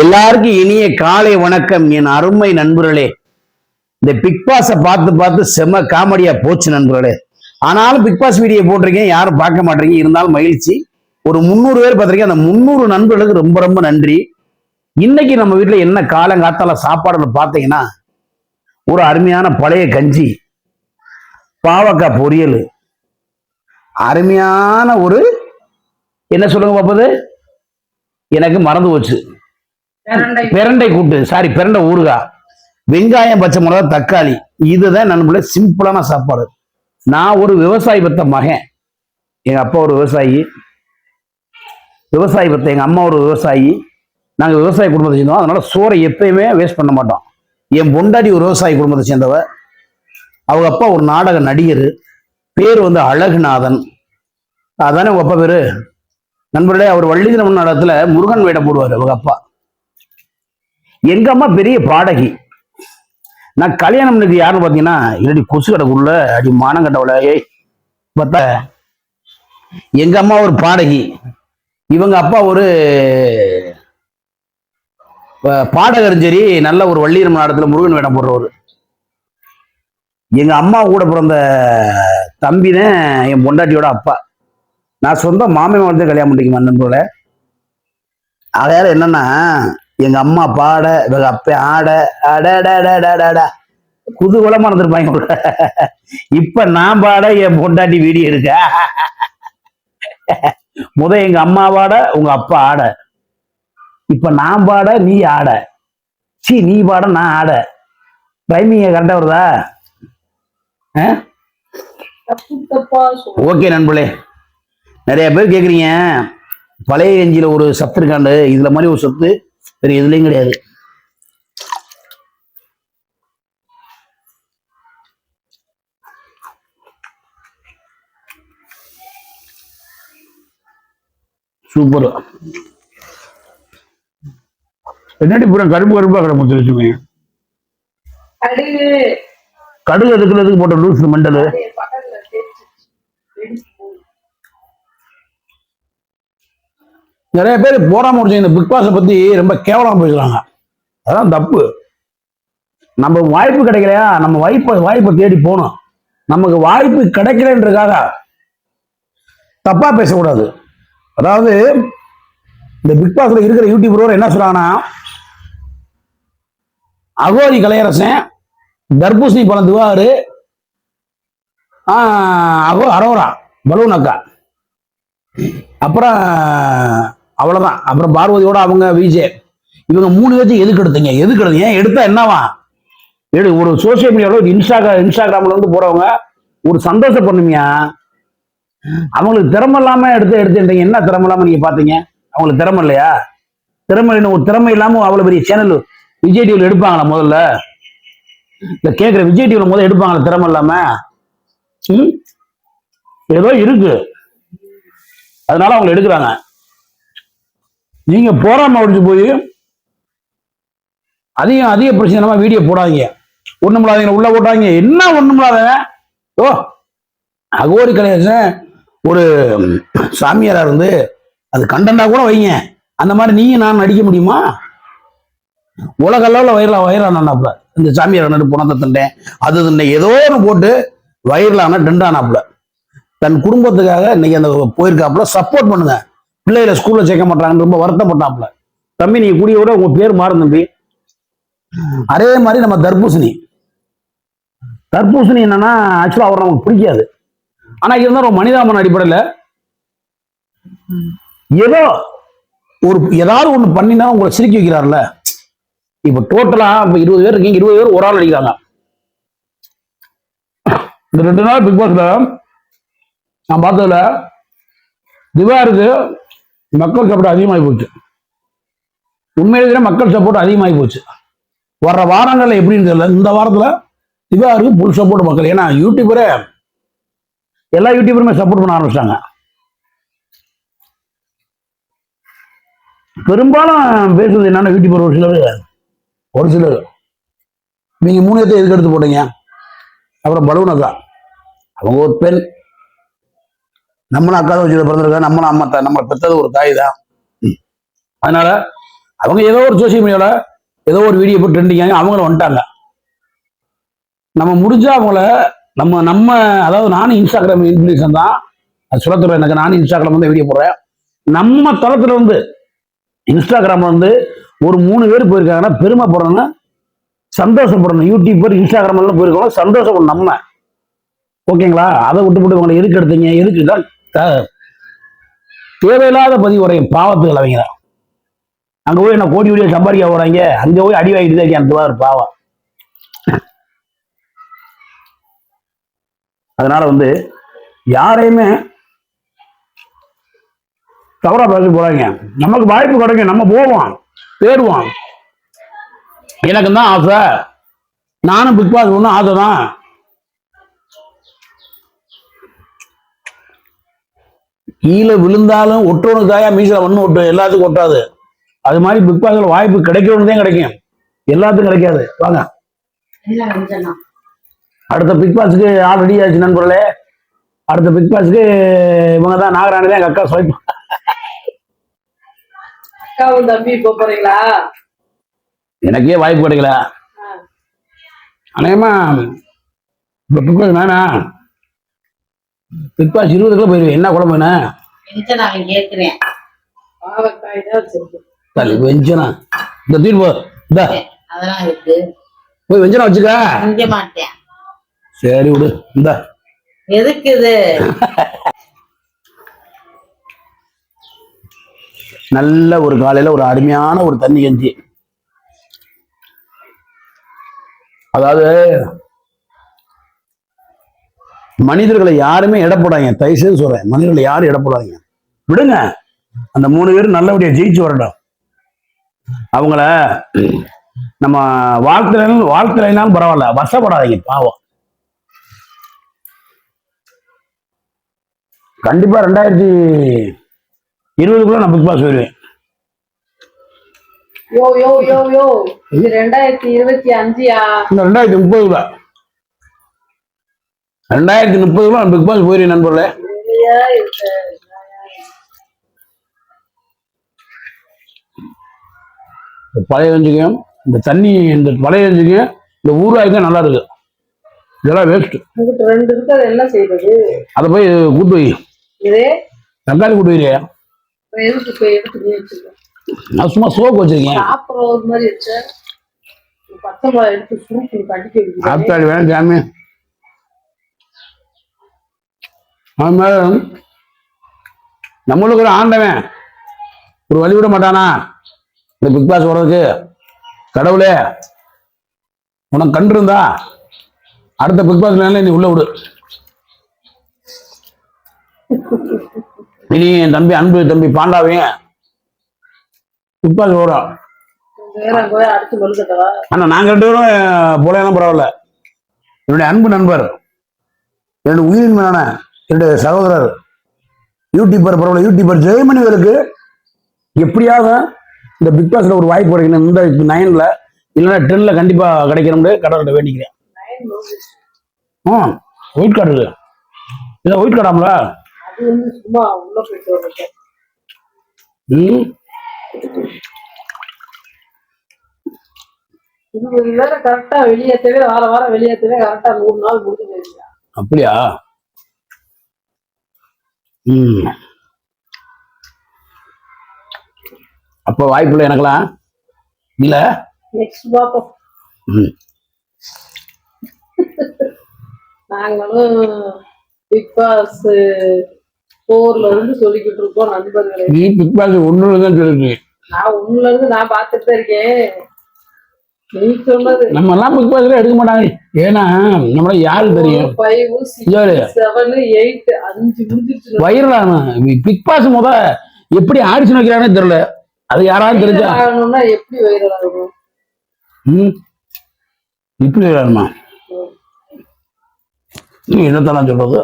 எல்லாருக்கும் இனிய காலை வணக்கம் என் அருமை நண்பர்களே. இந்த பிக் பாஸை பார்த்து பார்த்து செம காமெடியா போச்சு நண்பர்களே. ஆனாலும் பிக் பாஸ் வீடியோ போட்டிருக்கேன், யாரும் பார்க்க மாட்டீங்க. இருந்தாலும் மகிழ்ச்சி. ஒரு 300 பேர் பார்த்திருக்கேன். அந்த 300 நண்பர்களுக்கு ரொம்ப ரொம்ப நன்றி. இன்னைக்கு நம்ம வீட்டுல என்ன காலங்காத்தால சாப்பாடுன்னு பார்த்தீங்கன்னா, ஒரு அருமையான பழைய கஞ்சி, பாவக்காய் பொரியல், அருமையான ஒரு என்ன சொல்லுங்க பார்ப்பது, எனக்கு மறந்து போச்சு, பிரண்டை கூட்டு, சாரி பிரண்டை ஊறுகாய், வெங்காயம், பச்சை மிளகா, தக்காளி. இதுதான் நண்பர்களே சிம்பிளான சாப்பாடு. நான் ஒரு விவசாயி பத்த மகன். எங்க அப்பா ஒரு விவசாயி பத்த எங்க அம்மா ஒரு விவசாயி. நாங்க விவசாய குடும்பத்தை சேர்ந்தோம். அதனால சோறை எப்பயுமே வேஸ்ட் பண்ண மாட்டோம். என் பொண்டாடி ஒரு விவசாய குடும்பத்தை சேர்ந்தவ. அவங்க அப்பா ஒரு நாடக நடிகர். பேர் அழகுநாதன். அதானே உங்க அப்பா பேரு நண்பர்களே. அவர் வள்ளிதினம் நாடகத்துல முருகன் வேடம் போடுவார் அவங்க அப்பா. எங்க அம்மா பெரிய பாடகி. நான் கல்யாணம் பண்ணது யாருன்னு பாத்தீங்கன்னா, இல்லடி கொசு கடைக்குள்ள அடி மானம் கட்டவள பார்த்தா எங்க அம்மா ஒரு பாடகி, இவங்க அப்பா ஒரு பாடகரும் சரி, நல்ல ஒரு வள்ளிரம் நாடகத்துல முருகன் வேடம் போடுறவர். எங்க அம்மா கூட பிறந்த தம்பிதான் என் பொண்டாட்டியோட அப்பா. நான் சொந்த மாமே வந்து கல்யாணம் பண்ணிக்குமா நண்பர்களே. அதால என்னன்னா, எங்க அம்மா பாட, இவங்க அப்ப ஆட, அட குதூகலமா இருந்திருப்பாங்க. இப்ப நான் பாட, என் பொண்டாட்டி வீடியோ எடுக்க. எங்க அம்மா பாட, உங்க அப்பா ஆட. இப்ப நான் பாட, நீ ஆட. நீ பாட, நான் ஆட. டைமிங் கரெக்டா வருதா? ஓகே நண்பர்களே. நிறைய பேர் கேக்குறீங்க, பழைய கஞ்சியில ஒரு சத்து இருக்காண்டு, இதுல மாதிரி ஒரு சத்து வேற எதுலயும் கிடையாது. சூப்பர். என்னடி பூரா கரும்பு கரும்பா கடை முத்து வச்சுமே. கடுகு எதுக்குறதுக்கு போட்ட லூஸ் மண்டல். நிறைய பேர் போராம முடிச்சு இந்த பிக் பாஸை பத்தி ரொம்ப கேவலமா பேசுறாங்க. அதான் தப்பு. நம்ம வாய்ப்பு கிடைக்கலையா, நம்ம வாய்ப்பை தேடி போகணும். நமக்கு வாய்ப்பு கிடைக்கலன்றதுக்காக தப்பா பேசக்கூடாது. அதாவது இந்த பிக் பாஸ்ல இருக்கிற யூடியூபர் என்ன சொல்றாங்கன்னா, அகோரி கலையரசன், தர்பூசணி பழம் திவாரு, அரோரா பலூன் அக்கா, அப்புறம் அவ்வளவுதான். அப்புறம் பார்வதியோட அவங்க விஜய், இவங்க 3 பேர்த்தையும் எதுக்கு எடுத்தீங்க? எடுத்தா என்னவா? ஒரு சோசியல் மீடியாவில் இன்ஸ்டாகிராம்ல போறவங்க ஒரு சந்தோஷம் பண்ணுமியா. அவங்களுக்கு திறமை இல்லாம எடுத்துட்டீங்க. என்ன திறமை இல்லாம நீங்க பாத்தீங்க? அவங்களுக்கு திறமை இல்லையா? ஒரு திறமை இல்லாம அவ்வளவு பெரிய சேனல் விஜய் டிவில எடுப்பாங்களா? முதல்ல இந்த கேட்கிற விஜய் டிவில முதல்ல எடுப்பாங்களா திறமை இல்லாம? ஏதோ இருக்கு, அதனால அவங்க எடுக்கிறாங்க. நீங்க போராம ஒழிச்சு போய் அதிக பிரச்சனை வீடியோ போடாதீங்க. ஒண்ணுமில்லாதீங்க உள்ள போட்டாங்க. என்ன ஒண்ணுமில்லாத அகோரி கலையரசன் ஒரு சாமியாரா இருந்து அது கண்டென்ட்டா கூட வைங்க. அந்த மாதிரி நீங்க நான் நடிக்க முடியுமா? உலக அளவுல வயிறானாப்ல இந்த சாமியார் நடு புனத்தை தண்டேன் அது தண்டை ஏதோ ஒன்று போட்டு வயிறான டெண்டானாப்ல. தன் குடும்பத்துக்காக இன்னைக்கு அந்த போயிருக்காப்புல. சப்போர்ட் பண்ணுங்க. பிள்ளைகளை ஸ்கூல்ல சேர்க்க மாட்டாங்கன்னு ரொம்ப வருத்தப்பட்டாப்புல. தம்பி நீங்க கூடிய விட உங்க பேர் மாறும் தம்பி. அதே மாதிரி நம்ம தர்பூசணி என்னன்னா, ஆக்சுவலா அவர் நமக்கு பிடிக்காது. ஆனா இருந்தாலும் ஒரு மனிதாபன அடிப்படையில ஏதாவது ஒண்ணு பண்ணினா உங்களை சிரிக்க வைக்கிறார்ல. இப்ப டோட்டலா 20 பேர் இருக்கீங்க, 20 பேர் ஒரு ஆள் அடிக்கிறாங்க. இந்த 2 நாள் பிக் பாஸ்ல நான் பார்த்ததுல திவாருக்கு மக்கள் சப்போர்ட் அதிகமாகி போச்சு. உண்மையிலே மக்கள் சப்போர்ட் அதிகமாகி போச்சு. வர்ற வாரங்கள்ல எப்படின்னு தெரியல, இந்த வாரத்துல திவாருக்கு புல் சப்போர்ட் மக்கள். ஏன்னா எல்லா யூடியூபருமே சப்போர்ட் பண்ண ஆரம்பிச்சிட்டாங்க. பெரும்பாலும் பேசுறது என்னன்னா, யூடியூபர் ஒரு சிலர் நீங்க 3 பேர்த்தை எதுக்கு எடுத்து போட்டீங்க? அப்புறம் பலூன் அக்கா, அவங்க ஒரு பெண், நம்மளும் அக்கா தான் வச்சு பிறந்திருக்கா. நம்மளும் அம்மா தான், நம்ம பெற்றது ஒரு தாய் தான். அதனால அவங்க ஏதோ ஒரு சோசியல் மீடியால ஏதோ ஒரு வீடியோ போட்டு ட்ரெண்டிங்காங்க அவங்களும் வந்துட்டாங்க. நம்ம முடிஞ்சா அவங்கள நம்ம நம்ம அதாவது நானும் இன்ஸ்டாகிராம் இன்ஃபுளுசன் தான், அது சொல்லத்துல எனக்கு. நானும் இன்ஸ்டாகிராம் வந்து வீடியோ போடுறேன். நம்ம தளத்துல வந்து இன்ஸ்டாகிராம் வந்து ஒரு 3 பேர் போயிருக்காங்கன்னா பெருமைப்படணும்னா சந்தோஷப்படணும். யூடியூபர் இன்ஸ்டாகிராம் எல்லாம் போயிருக்கோம், சந்தோஷப்படணும் நம்ம. ஓகேங்களா? அதை விட்டு உங்களை எதுக்கு எடுத்தீங்க, எதுக்கு தான் தேவையில்லாத பதிவு உரையும் பாவத்துகள் அவங்க. அங்க போய் என்ன கோடி கோடியை சம்பாதிக்க போறாங்க, அங்க போய் அடி வாங்கிட்டு தான் இருக்கேன் பாவம். அதனால வந்து யாரையுமே தவறா பேச போறாங்க. நமக்கு வாய்ப்பு கிடைக்கும், நம்ம போவோம், தேடுவோம். எனக்கு தான் ஆசை, நானும் பிக் பாஸ் ஒன்றும் ஆசை தான். கீழே விழுந்தாலும் ஒட்டோனுக்கு தாயா மீசில ஒண்ணு ஒட்டும், எல்லாத்துக்கும் ஒட்டாது. அது மாதிரி பிக் பாஸ்ல வாய்ப்பு கிடைக்கணும்னு தான் கிடைக்கும், எல்லாத்துக்கும் கிடைக்காது. வாங்க அடுத்த பிக் பாஸ்க்கு ஆல்ரெடி ஆச்சு நண்பர்களே. அடுத்த பிக் பாஸ்க்கு இவங்க தான், நாகராணி தான் எங்க அக்கா ஸ்வைப். அக்காவும் தம்பி போறீங்களா? எனக்கே வாய்ப்பு கிடைக்கல. அநேகமா இப்ப பிக் பாஸ் வேணா, பிக் பாஸ் 20 போயிருவேன். என்ன குழம்பு வேணா வெஞ்சனா இந்த தீர்வு போய் வெஞ்சனா வச்சுக்க. சரி விடு, இந்த எதுக்கு இது? நல்ல ஒரு காலையில ஒரு அருமையான ஒரு தண்ணி கஞ்சி. அதாவது மனிதர்களை யாருமே எடை போடாங்க, தயவுசெய்து சொல்றேன். மனிதர்களை யாரும் எடை போடாதீங்க, விடுங்க. அந்த 3 பேரும் நல்லபடியா ஜெயிச்சு வரட்டும். அவங்கள நம்ம வாழ்க்கையினாலும் பரவாயில்ல, வசப்படாதீங்க பாவம். கண்டிப்பா 2020 நான் பிக் பாஸ் போயிருவேன். யோ யோ யோ யோ இது 2025யா? 2030 நான் பிக் பாஸ் போயிருவேன் நண்பர்களே. பழைய கஞ்சிக்கும் இந்த தண்ணி, இந்த பழைய கஞ்சிக்கும் இந்த ஊறுகாய்க்கும் நல்லா இருக்கு. இதெல்லாம் வேஸ்ட். 2 இருக்கு, அதை என்ன செய்யறது? அதை போய் கூட்டு வை, தக்காளி கூட்டு வைறியா? நான் சும்மா சோக்கு வச்சிருக்கேன். ஆத்தாடி வேணும் சாமி. நம்மளுக்கு ஒரு ஆண்டவன் ஒரு வழி விட மாட்டானா இந்த பிக் பாஸ் வர்றதுக்கு? கடவுளே உனக்கு கண்டு இருந்தா அடுத்த பிக் பாஸ்ல நீ உள்ள விடு. இனி என் தம்பி அன்பு தம்பி பாண்டாவையும் பிக் பாஸ் வரும். ஆனா நாங்க 2 பேரும் போலாம் பரவாயில்ல. என்னுடைய அன்பு நண்பர், என்னுடைய உயிரின் மேலான என்னுடைய சகோதரர், யூடியூபர், பரவாயில்ல யூடியூபர் ஜெயமணிகளுக்கு எப்படியாவது இந்த பிக் பாஸ்ல ஒரு வாய்ப்பு கிடைக்கணும். இந்த 9ல இல்லைன்னா 10ல கண்டிப்பா கிடைக்கணும்னு கடவுள்கிட்ட வேண்டிக்கிறேன். ஒயிட் கார்டு இருக்கு, இதை ஒயிட் கார்டாமல கரெக்டா வெளியேற்றவே, வாரம் வெளியேற்றவே கரெக்டா 3 நாள் முடிஞ்சு போயிருக்கா. அப்படியா? அப்ப வாய்ப்பு இல்லை எனக்கெல்லாம் இல்ல. நெக்ஸ்ட் பாப்போம். நாங்களும் பிக் பாஸ் 4ல இருந்து சொல்லிக்கிட்டு இருக்கோம் நண்பர்களே. நீ பிக் பாஸ் 1ல தான் சொல்லிருக்கீங்க. நான் 1ல இருந்து நான் பார்த்துட்டு தான் இருக்கேன். நீ சொன்னது நம்ம எல்லாம் பிக் பாஸ்ல எடுக்க மாட்டாங்க. ஏன்னா நம்மள யாரு தெரியும்? 5 6 7 8 5 முடிஞ்சிருச்சு. வைரலான பிக் பாஸ் முத எப்படி ஆடிஷன் வைக்கிறானே தெரியல. அது யாராவது தெரிஞ்சா எப்படி வைரல் ஆகும்? இப்படி வைரலாமா? நீ என்னத்தான் சொல்றது?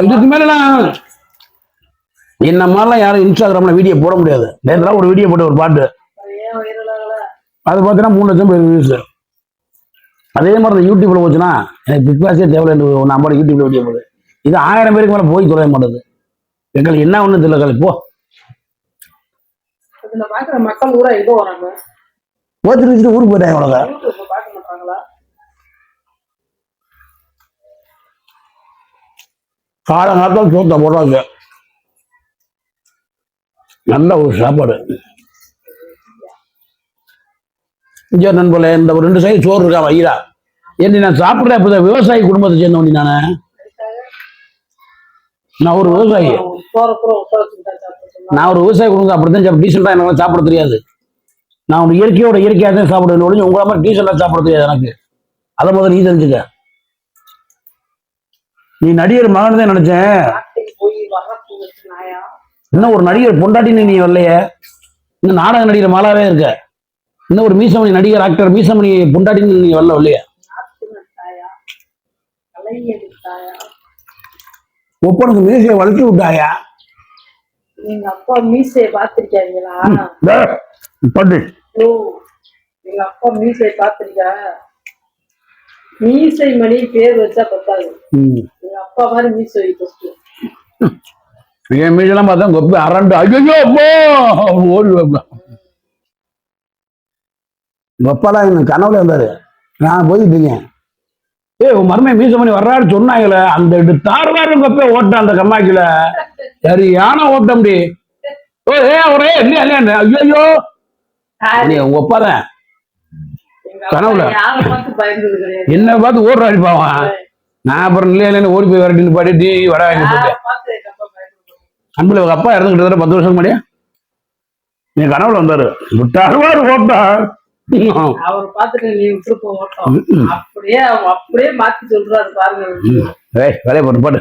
இதுக்கு மேலாம் என்ன மாதிரிலாம் யாரும் இன்ஸ்டாகிராம்ல வீடியோ போட முடியாது. நேரத்தில் ஒரு வீடியோ போட்டு ஒரு பாட்டு அது பார்த்தீங்கன்னா 3 லட்சம் பேர் வியூஸ். அதே மாதிரி யூடியூப்ல போச்சுன்னா எனக்கு பிக் பாஸே தேவையில்லை, நம்ம யூடியூப்ல வீடியோ போடுது. இது 1000 பேருக்கு மேலே போய் தொலைய மாட்டேது. எங்களுக்கு என்ன ஒண்ணு தெரியல. போ இதுல பாக்குற மக்கள் ஊரா எங்க வராங்க? போத்துட்டு வச்சுட்டு ஊருக்கு போயிட்டாங்க உலக. யூடியூப்ல பார்க்க மாட்டாங்களா? காலங்காலத்தில் சோத்தை போடுறாங்க. நல்ல ஒரு சாப்பாடு. இங்கே நண்பர்களே, இந்த ஒரு 2 சைடு சோறு இருக்கா வைரா என்ன நான் சாப்பிட்றேன். அப்போ விவசாயி குடும்பத்தை சேர்ந்தவனி நான் ஒரு விவசாயி. நான் ஒரு விவசாய குடும்பம் அப்படித்தான் டீசெண்டாக எனக்கு சாப்பிட தெரியாது. நான் ஒரு இயற்கையாக தான் சாப்பிடுவேன் ஒழிஞ்சு உங்கள மாதிரி டீசெண்டாக சாப்பிட தெரியாது எனக்கு. அதை முதல்ல நீ தெரிஞ்சுக்க. நீ நடிகர் மகன் தான் நினைச்சேன். இன்னும் ஒரு நடிகர் பொண்டாட்டின்னு நீ வரலையே. இன்னும் நாடக நடிகர் மாலாவே இருக்க. இன்னும் ஒரு மீசமணி நடிகர் ஆக்டர் மீசமணி பொண்டாட்டின்னு நீ வரல இல்லையா? ஒப்பனுக்கு மீசையை வளர்த்து விட்டாயா? எங்க அப்பா மீசையை பாத்திருக்காங்களா? எங்க அப்பா மீசையை பாத்திருக்கா? மீசை மணி பேர் வச்சா பத்தாது. எங்க அப்பா மாதிரி மீசை வைக்க என் மீசெல்லாம் பார்த்தா கொப்பி அரண்டு ஐயோ ஓடி வைப்பேன். கொப்பாலாம் எனக்கு கனவுல இருந்தாரு. நான் போயிட்டு இருக்கேன். உன் மருமை மீசமணி வர்றாரு சொன்னாங்களே, அந்த தாறுவாரு கொப்பை ஓட்டம் அந்த கம்மாக்கில சரி யானை ஓட்ட முடி. ஒரே இல்லையா ஐயோ நீ உங்க ஒப்பாதான் கனவுல என்ன பார்த்து ஓடுற அடிப்பாவான். நான் அப்புறம் இல்லையா ஓடி போய் வரட்டின்னு பாடி டீ வட வாங்கி போட்டேன். அன்புல உங்க அப்பா இறந்துக்கிட்டு 10 வருஷம் முடியா நீ கனவுல வந்தாரு விட்டாருவாரு ஓட்டா. அவர் பாத்துட்டு நீ விட்டுருப்ப ஓட்டம் அப்படியே அப்படியே மாத்தி சொல்றாரு பாருங்க. வேலையை போட்டு பாட்டு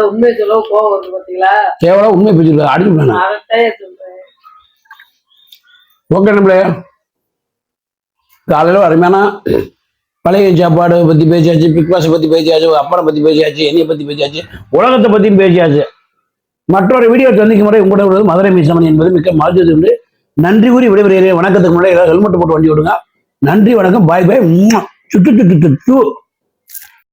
உண்மையை சொல்ல கோவம் வருது பாத்தீங்களா? கேவலம் உண்மை பேச்சு அடிக்க சொல்றேன். ஓகே நம்மளே காலையில அருமையான பழைய சாப்பாடு பத்தி பேசியாச்சு, பிக் பாஸை பத்தி பேசியாச்சு, அப்பனை பத்தி பேசியாச்சு, என்னையை பத்தி பேசியாச்சு, உலகத்தை பத்தியும் பேசியாச்சு. மற்றொரு வீடியோ சந்திக்கும் முறை உங்களுடைய மதுரை மீசமணி என்பது மிக்க மகிழ்ச்சி உண்டு. நன்றி கூறி விடைபெறுகிறேன். வணக்கத்துக்கு முன்னாடி ஏதாவது ஹெல்மெட் போட்டு வண்டி விடுங்க. நன்றி வணக்கம். பாய் பாய். சுட்டு